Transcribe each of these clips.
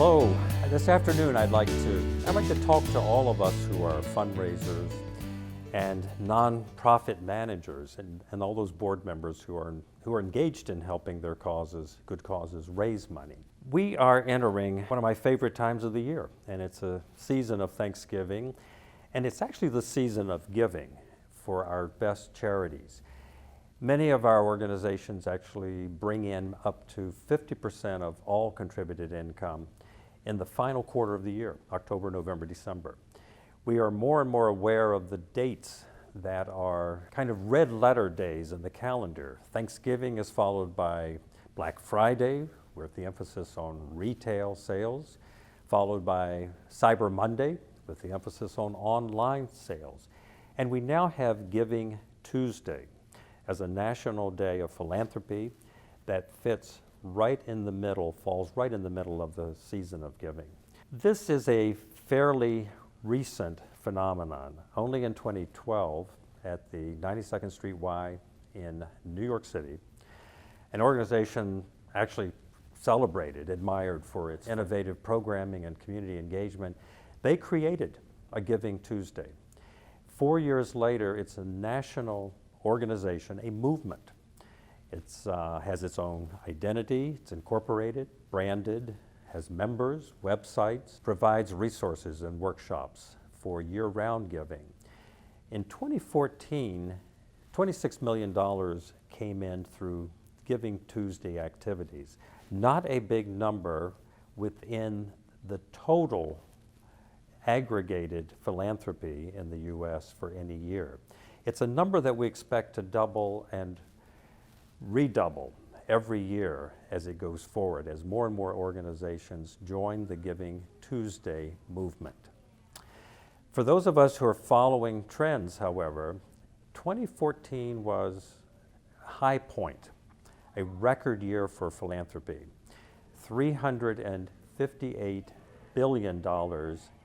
Hello. This afternoon I'd like to talk to all of us who are fundraisers and nonprofit managers and all those board members who are engaged in helping their causes, good causes, raise money. We are entering one of my favorite times of the year, and it's a season of Thanksgiving, and it's actually the season of giving for our best charities. Many of our organizations actually bring in up to 50% of all contributed income in the final quarter of the year, October, November, December. We are more and more aware of the dates that are kind of red letter days in the calendar. Thanksgiving is followed by Black Friday, with the emphasis on retail sales, followed by Cyber Monday, with the emphasis on online sales. And we now have Giving Tuesday as a national day of philanthropy that fits right in the middle, falls right in the middle of the season of giving. This is a fairly recent phenomenon. Only in 2012, at the 92nd Street Y in New York City, an organization actually celebrated, admired for its innovative programming and community engagement, they created a Giving Tuesday. 4 years later, it's a national organization, a movement. It has its own identity, it's incorporated, branded, has members, websites, provides resources and workshops for year-round giving. In 2014, $26 million came in through Giving Tuesday activities. Not a big number within the total aggregated philanthropy in the U.S. for any year. It's a number that we expect to double and redouble every year as it goes forward, as more and more organizations join the Giving Tuesday movement. For those of us who are following trends, however, 2014 was a high point, a record year for philanthropy. $358 billion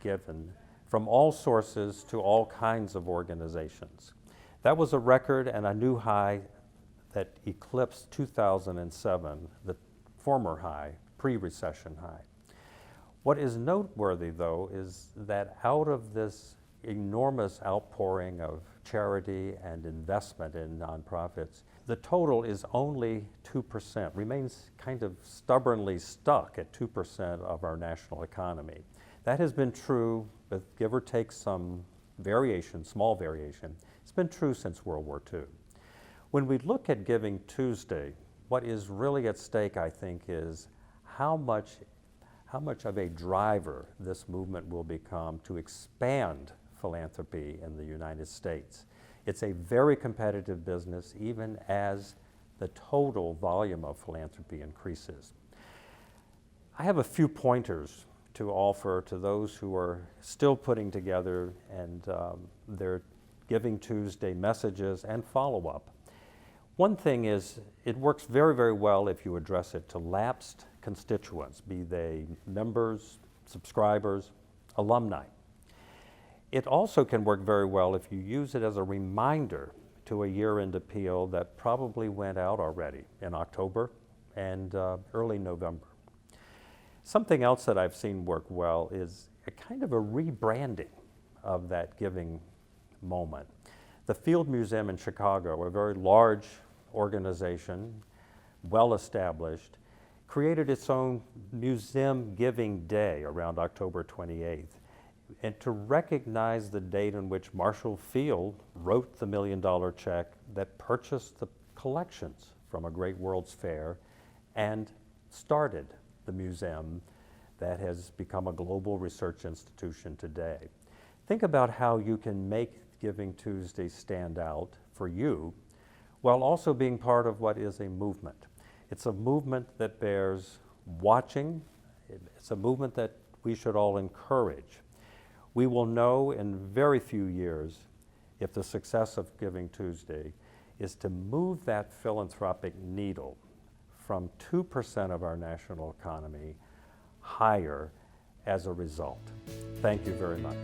given from all sources to all kinds of organizations. That was a record and a new high that eclipsed 2007, the former high, pre-recession high. What is noteworthy, though, is that out of this enormous outpouring of charity and investment in nonprofits, the total is only 2%, remains kind of stubbornly stuck at 2% of our national economy. That has been true, with give or take some variation, small variation. It's been true since World War II. When we look at Giving Tuesday, what is really at stake, I think, is how much of a driver this movement will become to expand philanthropy in the United States. It's a very competitive business, even as the total volume of philanthropy increases. I have a few pointers to offer to those who are still putting together and their Giving Tuesday messages and follow-up. One thing is, it works very, very well if you address it to lapsed constituents, be they members, subscribers, alumni. It also can work very well if you use it as a reminder to a year-end appeal that probably went out already in October and early November. Something else that I've seen work well is a kind of a rebranding of that giving moment. The Field Museum in Chicago, a very large organization, well-established, created its own Museum Giving Day around October 28th. And to recognize the date on which Marshall Field wrote the $1 million check that purchased the collections from a great World's Fair and started the museum that has become a global research institution today. Think about how you can make Giving Tuesday stand out for you while also being part of what is a movement. It's a movement that bears watching. It's a movement that we should all encourage. We will know in very few years if the success of Giving Tuesday is to move that philanthropic needle from 2% of our national economy higher as a result. Thank you very much.